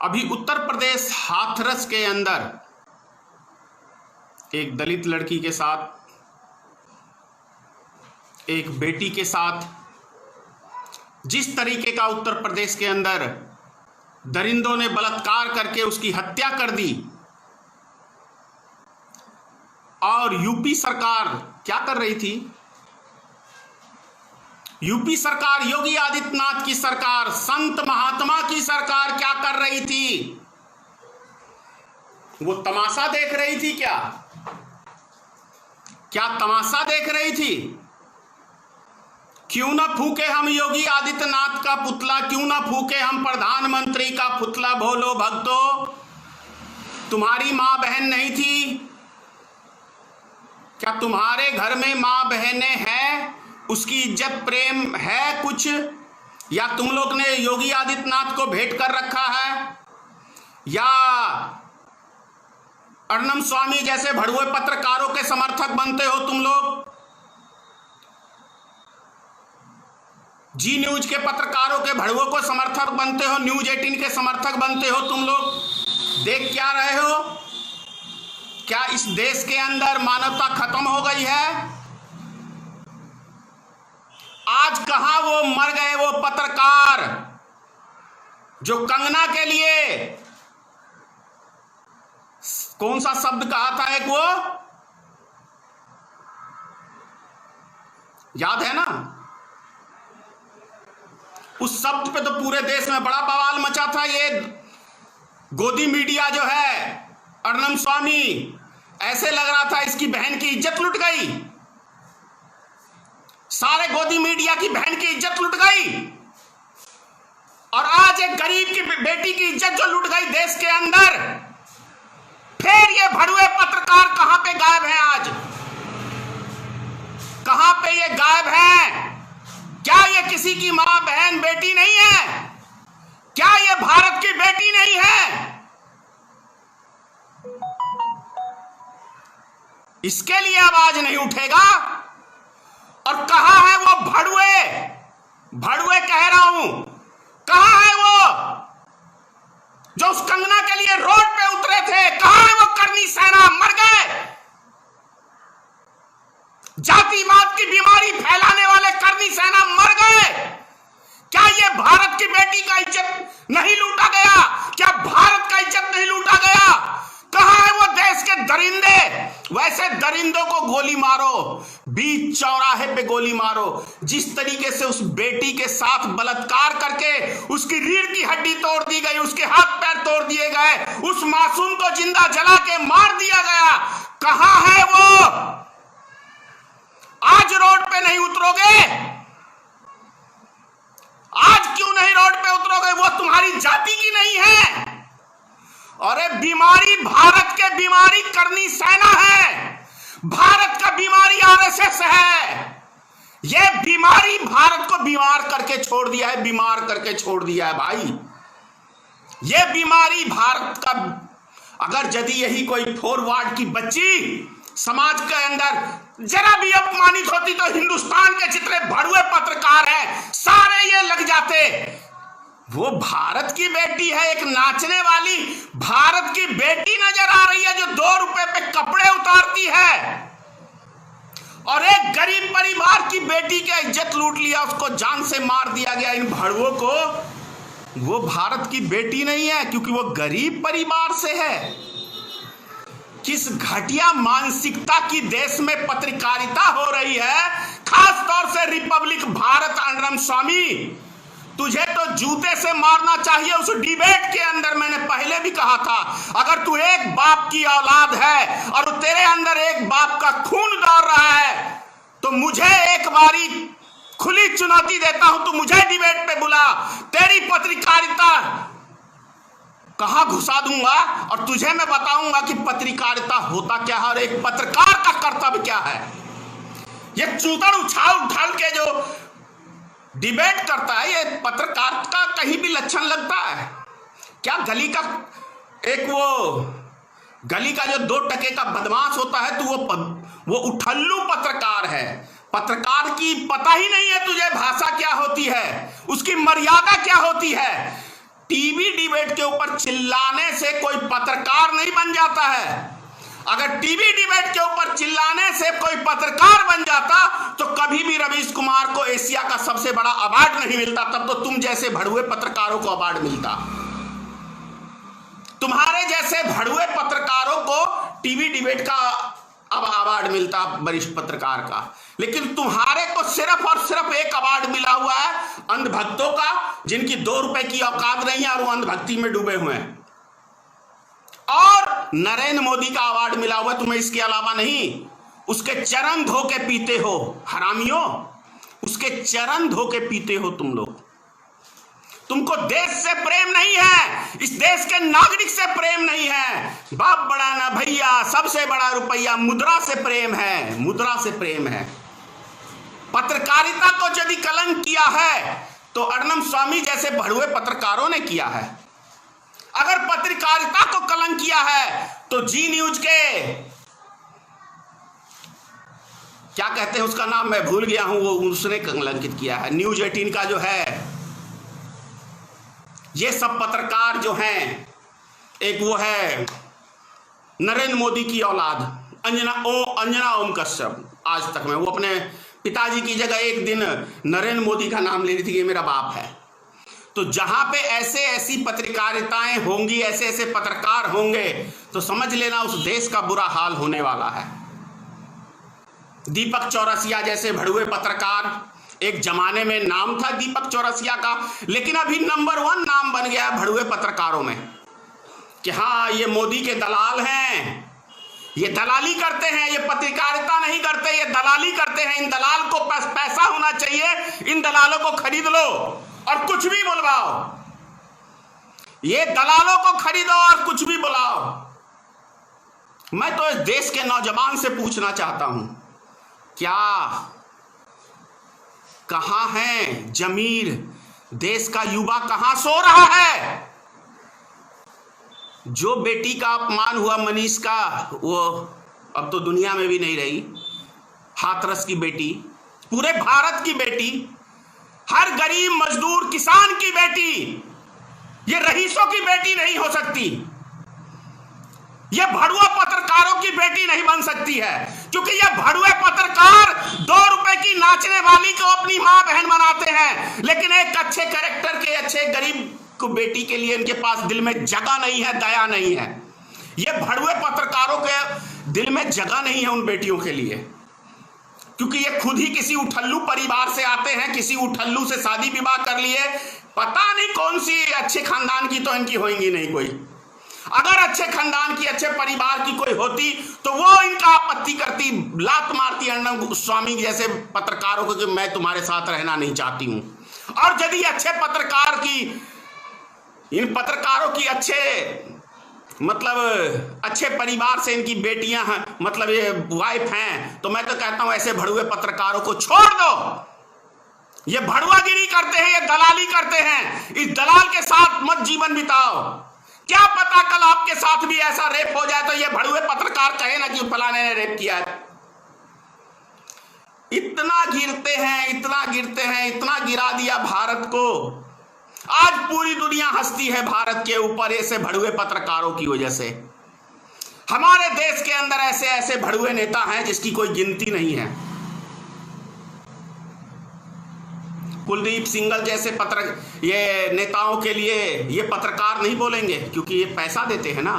अभी उत्तर प्रदेश हाथरस के अंदर एक दलित लड़की के साथ, एक बेटी के साथ जिस तरीके का उत्तर प्रदेश के अंदर दरिंदों ने बलात्कार करके उसकी हत्या कर दी, और यूपी सरकार क्या कर रही थी? यूपी सरकार, योगी आदित्यनाथ की सरकार, संत महात्मा की सरकार क्या कर रही थी? वो तमाशा देख रही थी क्या? क्या तमाशा देख रही थी? क्यों ना फूके हम योगी आदित्यनाथ का पुतला, क्यों ना फूके हम प्रधानमंत्री का पुतला। बोलो भक्तों, तुम्हारी मां बहन नहीं थी क्या? तुम्हारे घर में मां बहनें हैं? उसकी इज्जत प्रेम है कुछ? या तुम लोग ने योगी आदित्यनाथ को भेंट कर रखा है? या अर्नम स्वामी जैसे भड़ुए पत्रकारों के समर्थक बनते हो तुम लोग? जी न्यूज के पत्रकारों के भड़ुओं को समर्थक बनते हो? न्यूज 18 के समर्थक बनते हो तुम लोग? देख क्या रहे हो? क्या इस देश के अंदर मानवता खत्म हो गई है? आज कहां वो मर गए वो पत्रकार जो कंगना के लिए कौन सा शब्द कहा था एक, वो याद है ना? उस शब्द पे तो पूरे देश में बड़ा बवाल मचा था। ये गोदी मीडिया जो है, अर्नम स्वामी, ऐसे लग रहा था इसकी बहन की इज्जत लुट गई। सारे गोदी मीडिया की बहन की इज्जत लुट गई, और आज एक गरीब की बेटी की इज्जत जो लुट गई देश के अंदर, फिर ये भड़ुए पत्रकार कहां पे गायब हैं? आज कहां पे ये गायब हैं? क्या ये किसी की मां बहन बेटी नहीं है? क्या ये भारत की बेटी नहीं है? इसके लिए आवाज नहीं उठेगा। और कहां है वो भड़ुए? भड़ुए कह रहा हूं, कहां है वो जो उस कंगना के लिए रोड पे उतरे थे? कहां है वो करनी सेना? मर गए। जातिवाद की बीमारी फैलाने वाले करनी सेना मर गए। क्या ये भारत की बेटी का इज्जत नहीं लूटा गया? क्या भारत का इज्जत नहीं लूटा गया? कहां है वो देश के दरिंदे? वैसे दरिंदों को गोली मारो, बीच चौराहे पे गोली मारो। जिस तरीके से उस बेटी के साथ बलात्कार करके उसकी रीढ़ की हड्डी तोड़ दी गई, उसके हाथ पैर तोड़ दिए गए, उस मासूम को जिंदा जला के मार दिया गया, कहां है वो? आज रोड पे नहीं उतरोगे? आज क्यों नहीं रोड पे उतरोगे? वो तुम्हारी जाति की नहीं है। अरे बीमारी भारत के बीमारी करनी सेना है, भारत का बीमारी आरएसएस है। ये बीमारी भारत को बीमार करके छोड़ दिया है, बीमार करके छोड़ दिया है भाई। ये बीमारी भारत का, अगर यदि यही कोई फॉरवर्ड की बच्ची समाज के अंदर जरा भी अपमानित होती तो हिंदुस्तान के जितने भड़ुए पत्रकार हैं सारे ये लग जाते। वो भारत की बेटी है, एक नाचने वाली भारत की बेटी नजर आ रही है जो 2 रुपए पे कपड़े उतारती है, और एक गरीब परिवार की बेटी की इज्जत लूट लिया, उसको जान से मार दिया गया इन भड़ुओं को। वो भारत की बेटी नहीं है क्योंकि वो गरीब परिवार से है। किस घटिया मानसिकता की देश में पत्रकारिता हो रही है, खास तौर से रिपब्लिक भारत। अर्नम स्वामी, तुझे तो जूते से मारना चाहिए। उस डिबेट के अंदर मैंने पहले भी कहा था, अगर तू एक बाप की औलाद है और तेरे अंदर एक बाप का खून दौड़ रहा है, तो मुझे एक बारी खुली चुनौती देता हूं, तू मुझे डिबेट पे बुला। तेरी पत्रकारिता कहां घुसा दूंगा और तुझे मैं बताऊंगा कि पत्रकारिता होता क्या है और एक पत्रकार का कर्तव्य क्या है। ये चूतड़ उछाल के जो डिबेट करता है, ये पत्रकार का कहीं भी लक्षण लगता है क्या? गली का एक गली का जो 2 टके का बदमाश होता है, तो वो उठल्लू पत्रकार है। पत्रकार की पता ही नहीं है तुझे भाषा क्या होती है, उसकी मर्यादा क्या होती है। टीवी डिबेट के ऊपर चिल्लाने से कोई पत्रकार नहीं बन जाता है। अगर टीवी डिबेट के ऊपर चिल्लाने से कोई पत्रकार बन जाता तो कभी भी रवीश कुमार को एशिया का सबसे बड़ा अवार्ड नहीं मिलता, तब तो तुम जैसे भड़ुए पत्रकारों को अवार्ड मिलता। तुम्हारे जैसे भड़ुए पत्रकारों को टीवी डिबेट का अब अवार्ड मिलता, वरिष्ठ पत्रकार का। लेकिन तुम्हारे को सिर्फ और सिर्फ एक अवार्ड मिला हुआ है अंधभक्तों का, जिनकी 2 रुपए की औकात नहीं है और वो अंधभक्ति में डूबे हुए हैं। और नरेंद्र मोदी का अवार्ड मिला हुआ है तुम्हें, इसके अलावा नहीं। उसके चरण धो के पीते हो हरामियों, उसके चरण धो के पीते हो तुम लोग। तुमको देश से प्रेम नहीं है, इस देश के नागरिक से प्रेम नहीं है। बाप बड़ा ना भैया, सबसे बड़ा रुपया मुद्रा से प्रेम है, मुद्रा से प्रेम है। पत्रकारिता को यदि कलंक किया है तो अर्नब स्वामी जैसे भड़ुए पत्रकारों ने किया है। अगर पत्रकारिता को कलंक किया है तो जी न्यूज के क्या कहते हैं उसका नाम मैं भूल गया हूं, वो उसने कलंकित किया है। न्यूज 18 का जो है, ये सब पत्रकार जो हैं, एक वो है नरेंद्र मोदी की औलाद अंजना ओम कश्यप, आज तक में वो अपने पिताजी की जगह एक दिन नरेंद्र मोदी का नाम ले रही थी, ये मेरा बाप है। तो जहां पे ऐसे ऐसी पत्रकारिताएं होंगी, ऐसे ऐसे पत्रकार होंगे, तो समझ लेना उस देश का बुरा हाल होने वाला है। दीपक चौरसिया जैसे भड़ुए पत्रकार, एक जमाने में नाम था दीपक चौरसिया का, लेकिन अभी नंबर 1 नाम बन गया भड़ुए पत्रकारों में कि हाँ ये मोदी के दलाल हैं, ये दलाली करते हैं, ये पत्रकारिता नहीं करते, ये दलाली करते हैं। इन दलाल को पैसा होना चाहिए, इन दलालों को खरीद लो और कुछ भी बुलवाओ, ये दलालों को खरीदो और कुछ भी बुलाओ। मैं तो इस देश के नौजवान से पूछना चाहता हूं, क्या कहां है जमीर? देश का युवा कहां सो रहा है? जो बेटी का अपमान हुआ मनीष का, वो अब तो दुनिया में भी नहीं रही। हाथरस की बेटी, पूरे भारत की बेटी, हर गरीब मजदूर किसान की बेटी, ये रईसों की बेटी नहीं हो सकती, ये भड़ुआ पत्रकारों की बेटी नहीं बन सकती है। क्योंकि ये भड़ुए पत्रकार 2 रुपए की नाचने वाली को अपनी मां बहन बनाते हैं, लेकिन एक अच्छे कैरेक्टर के, अच्छे गरीब को बेटी के लिए इनके पास दिल में जगह नहीं है, दया नहीं है। ये भड़ुए पत्रकारों के दिल में जगह नहीं है उन बेटियों के लिए, क्योंकि ये खुद ही किसी उठल्लू परिवार से आते हैं, किसी उठल्लू से शादी विवाह कर लिए, पता नहीं कौन सी अच्छे खानदान की तो इनकी होंगी नहीं कोई। अगर अच्छे खानदान की, अच्छे परिवार की कोई होती तो वो इनका आपत्ति करती, लात मारती अर्नब स्वामी जैसे पत्रकारों को कि मैं तुम्हारे साथ रहना नहीं चाहती हूं। और यदि अच्छे पत्रकार की, इन पत्रकारों की अच्छे मतलब अच्छे परिवार से इनकी बेटियां हैं, मतलब ये वाइफ हैं, तो मैं तो कहता हूं ऐसे भड़ुए पत्रकारों को छोड़ दो। ये भड़ुआगिरी करते हैं, ये दलाली करते हैं, इस दलाल के साथ मत जीवन बिताओ। क्या पता कल आपके साथ भी ऐसा रेप हो जाए तो ये भड़ुए पत्रकार कहे ना कि फलाने ने रेप किया है। इतना गिरते हैं, इतना गिरते हैं, इतना गिरा दिया भारत को। आज पूरी दुनिया हंसती है भारत के ऊपर ऐसे भड़ुए पत्रकारों की वजह से। हमारे देश के अंदर ऐसे ऐसे भड़ुए नेता हैं जिसकी कोई गिनती नहीं है। कुलदीप सिंघल जैसे ये नेताओं के लिए ये पत्रकार नहीं बोलेंगे, क्योंकि ये पैसा देते हैं ना।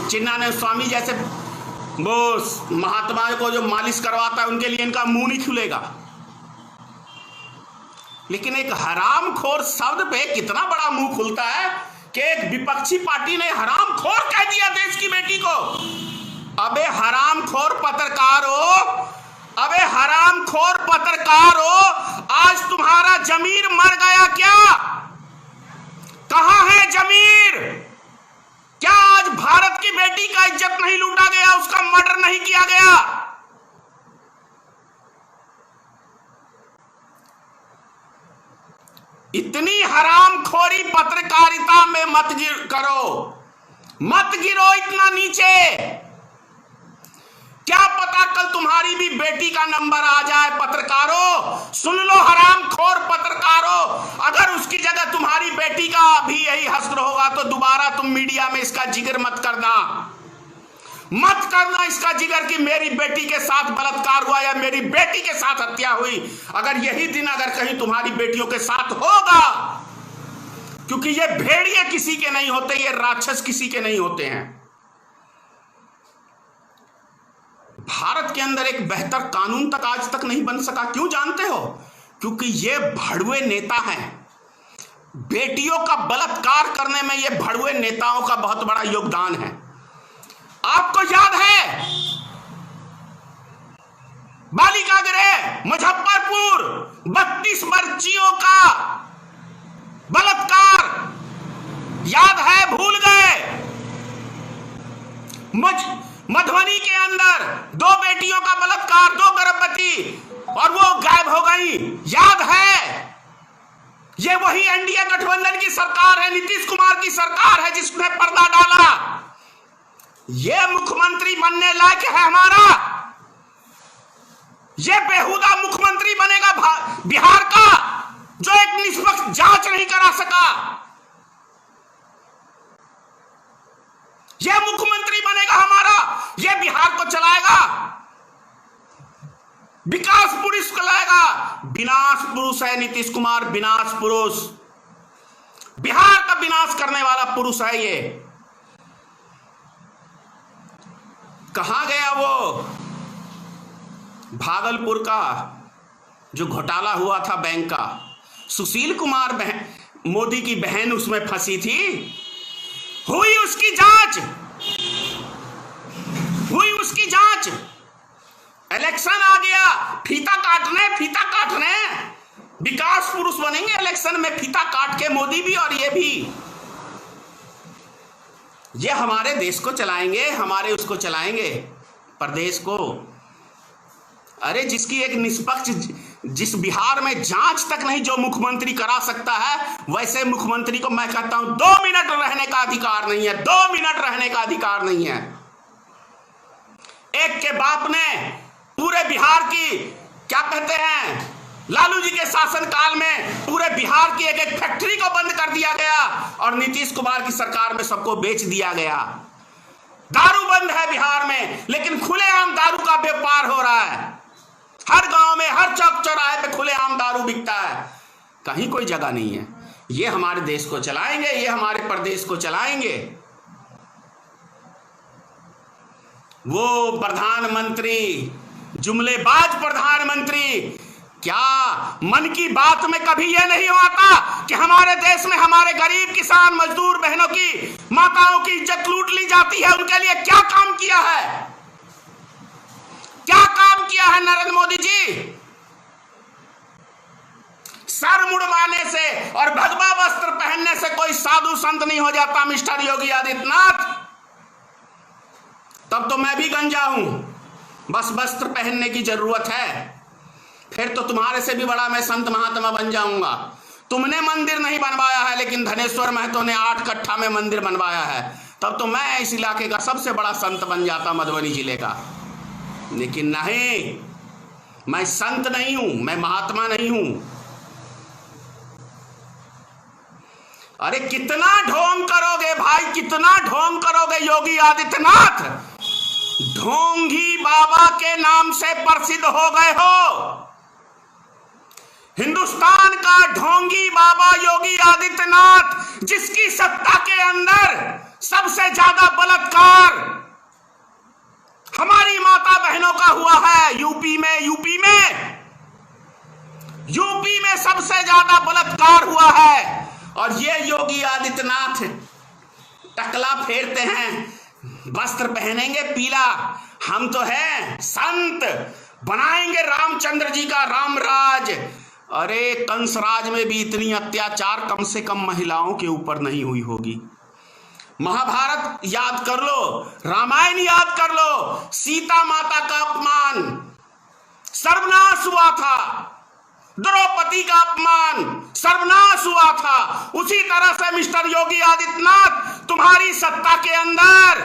चिन्नाने स्वामी जैसे वो महात्मा को जो मालिश करवाता है, उनके लिए इनका मुंह नहीं खुलेगा। लेकिन एक हरामखोर शब्द पे कितना बड़ा मुंह खुलता है कि एक विपक्षी पार्टी ने हरामखोर कह दिया देश की बेटी को। अबे हरामखोर पत्रकारों, अबे हरामखोर पत्रकारों, आज तुम्हारा जमीर मर गया क्या? कहां है जमीर? क्या आज भारत की बेटी का इज्जत नहीं लूटा गया, उसका मर्डर नहीं किया गया? इतनी हरामखोरी पत्रकारिता में मत गिरो इतना नीचे। क्या पता कल तुम्हारी भी बेटी का नंबर आ जाए। पत्रकारों सुन लो, हरामखोर पत्रकारों, अगर उसकी जगह तुम्हारी बेटी का भी यही हश्र होगा तो दोबारा तुम मीडिया में इसका जिक्र मत करना इसका जिक्र कि मेरी बेटी के साथ बलात्कार हुआ या मेरी बेटी के साथ हत्या हुई। अगर यही दिन अगर कहीं तुम्हारी बेटियों के साथ होगा, क्योंकि ये भेड़िए किसी के नहीं होते, ये राक्षस किसी के नहीं होते हैं। भारत के अंदर एक बेहतर कानून तक आज तक नहीं बन सका। क्यों जानते हो? क्योंकि ये भड़वे नेता हैं। बेटियों का बलात्कार करने में ये भड़वे नेताओं का बहुत बड़ा योगदान है। आपको याद है बालिका गृह मुजफ्फरपुर 32 बच्चियों का बलात्कार, याद है? भूल गए? मधुबनी के अंदर 2 बेटियों का बलात्कार, 2 गर्भवती, और वो गायब हो गई, याद है? ये वही एनडीए गठबंधन की सरकार है, नीतीश कुमार की सरकार है जिसने पर्दा डाला। ये मुख्यमंत्री बनने लायक है हमारा? ये बेहुदा मुख्यमंत्री बनेगा बिहार का, जो एक निष्पक्ष जांच नहीं करा सका? ये मुख्यमंत्री बनेगा हमारा? ये बिहार को चलाएगा? विकास पुरुष को लाएगा? विनाश पुरुष है नीतीश कुमार, विनाश पुरुष, बिहार का विनाश करने वाला पुरुष है ये। कहां गया वो भागलपुर का जो घोटाला हुआ था बैंक का? सुशील कुमार मोदी की बहन उसमें फंसी थी। हुई उसकी जांच, हुई उसकी जांच। इलेक्शन आ गया, फीता काटने विकास पुरुष बनेंगे इलेक्शन में, फीता काट के मोदी भी और ये भी। ये हमारे देश को चलाएंगे, हमारे उसको चलाएंगे, प्रदेश को। अरे जिसकी एक निष्पक्ष, जिस बिहार में जांच तक नहीं जो मुख्यमंत्री करा सकता है, वैसे मुख्यमंत्री को मैं कहता हूं 2 मिनट रहने का अधिकार नहीं है, 2 मिनट रहने का अधिकार नहीं है। एक के बाप ने पूरे बिहार की, क्या कहते हैं, लालू जी के शासनकाल में पूरे बिहार की एक फैक्ट्री को बंद कर दिया गया और नीतीश कुमार की सरकार में सबको बेच दिया गया। दारू बंद है बिहार में, लेकिन खुलेआम दारू का व्यापार हो रहा है। हर गांव में, हर चौक चौराहे पे खुलेआम दारू बिकता है, कहीं कोई जगह नहीं है। ये हमारे देश को चलाएंगे, ये हमारे प्रदेश को चलाएंगे। वो प्रधानमंत्री, जुमलेबाज प्रधानमंत्री, क्या मन की बात में कभी यह नहीं आता कि हमारे देश में हमारे गरीब किसान मजदूर बहनों की, माताओं की इज्जत लूट ली जाती है? उनके लिए क्या काम किया है? क्या काम किया है नरेंद्र मोदी जी? सर मुड़वाने से और भगवा वस्त्र पहनने से कोई साधु संत नहीं हो जाता मिस्टर योगी आदित्यनाथ। तब तो मैं भी गंजा हूं, बस वस्त्र पहनने की जरूरत है, फिर तो तुम्हारे से भी बड़ा मैं संत महात्मा बन जाऊंगा। तुमने मंदिर नहीं बनवाया है, लेकिन धनेश्वर महतो ने 8 कट्ठा में मंदिर बनवाया है, तब तो मैं इस इलाके का सबसे बड़ा संत बन जाता, मधुबनी जिले का। लेकिन नहीं, मैं संत नहीं हूं, मैं महात्मा नहीं हूं। अरे कितना ढोंग करोगे भाई, कितना ढोंग करोगे योगी आदित्यनाथ? ढोंगी बाबा के नाम से प्रसिद्ध हो गए हो। हिंदुस्तान का ढोंगी बाबा योगी आदित्यनाथ, जिसकी सत्ता के अंदर सबसे ज्यादा बलात्कार हमारी माता बहनों का हुआ है यूपी में सबसे ज्यादा बलात्कार हुआ है। और ये योगी आदित्यनाथ टकला फेरते हैं, वस्त्र पहनेंगे पीला, हम तो हैं संत, बनाएंगे रामचंद्र जी का रामराज। अरे कंसराज में भी इतनी अत्याचार कम से कम महिलाओं के ऊपर नहीं हुई होगी। महाभारत याद कर लो, रामायण याद कर लो, सीता माता का अपमान, सर्वनाश हुआ था, द्रौपदी का अपमान, सर्वनाश हुआ था। उसी तरह से मिस्टर योगी आदित्यनाथ, तुम्हारी सत्ता के अंदर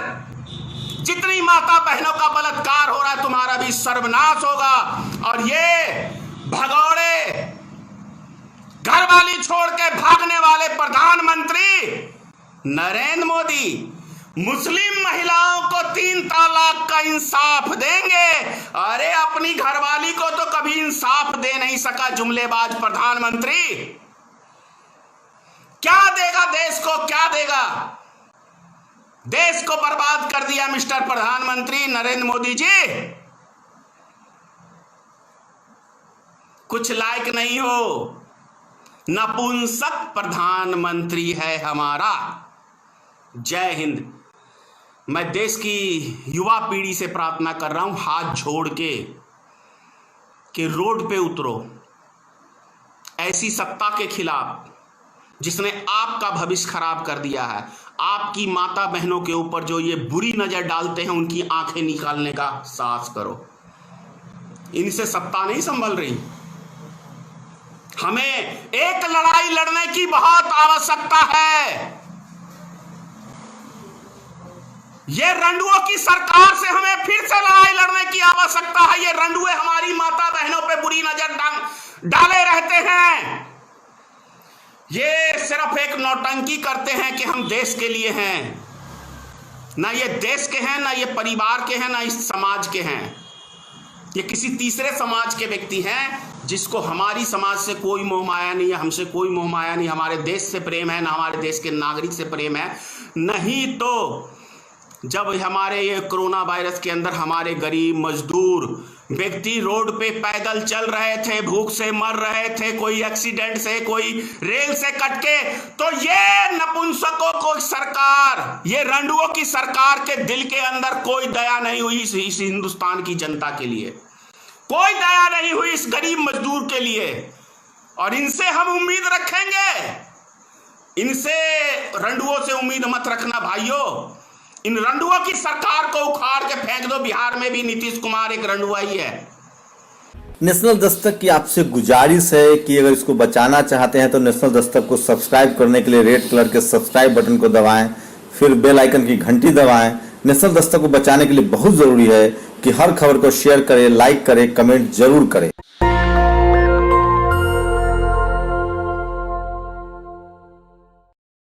जितनी माता बहनों का बलात्कार हो रहा है, तुम्हारा भी सर्वनाश होगा। और ये भगौड़े घरवाली छोड़ के भागने वाले प्रधानमंत्री नरेंद्र मोदी मुस्लिम महिलाओं को 3 तलाक का इंसाफ देंगे। अरे अपनी घरवाली को तो कभी इंसाफ दे नहीं सका जुमलेबाज प्रधानमंत्री। क्या देगा देश को, क्या देगा? देश को बर्बाद कर दिया मिस्टर प्रधानमंत्री नरेंद्र मोदी जी। कुछ लायक नहीं हो, नपुंसक प्रधानमंत्री है हमारा। जय हिंद। मैं देश की युवा पीढ़ी से प्रार्थना कर रहा हूं हाथ जोड़ के कि रोड पे उतरो ऐसी सत्ता के खिलाफ जिसने आपका भविष्य खराब कर दिया है। आपकी माता बहनों के ऊपर जो ये बुरी नजर डालते हैं उनकी आंखें निकालने का साहस करो। इनसे सत्ता नहीं संभल रही। हमें एक लड़ाई लड़ने की बहुत आवश्यकता है। ये रंडुओं की सरकार से हमें फिर से लड़ाई लड़ने की आवश्यकता है। ये रंडुए हमारी माता बहनों पे बुरी नजर डाले रहते हैं। ये सिर्फ एक नौटंकी करते हैं कि हम देश के लिए हैं। ना ये देश के हैं, ना ये परिवार के हैं, ना इस समाज के हैं। ये किसी तीसरे समाज के व्यक्ति हैं जिसको हमारी समाज से कोई मोह माया नहीं है, हमसे कोई मोह माया नहीं। हमारे देश से प्रेम है, ना हमारे देश के नागरिक से प्रेम है। नहीं तो जब हमारे ये कोरोना वायरस के अंदर हमारे गरीब मजदूर व्यक्ति रोड पे पैदल चल रहे थे, भूख से मर रहे थे, कोई एक्सीडेंट से, कोई रेल से कट के, तो ये नपुंसकों को सरकार, ये रंडुओं की सरकार के दिल के अंदर कोई दया नहीं हुई इस हिंदुस्तान की जनता के लिए। कोई दया नहीं हुई इस गरीब मजदूर के लिए। और इनसे हम उम्मीद रखेंगे। इनसे रंडुओं से उम्मीद मत रखना भाइयों। इन रंडुओं की सरकार को उखाड़ के फेंक दो। बिहार में भी नीतीश कुमार एक रंडुआ ही है। नेशनल दस्तक की आपसे गुजारिश है कि अगर इसको बचाना चाहते हैं तो नेशनल दस्तक को सब्सक्राइब करने के लिए रेड कलर के सब्सक्राइब बटन को दबाएं, फिर बेल आइकन की घंटी दबाएं। नेशनल दस्तक को बचाने के लिए बहुत जरूरी है कि हर खबर को शेयर करें, लाइक करें, कमेंट जरूर करें।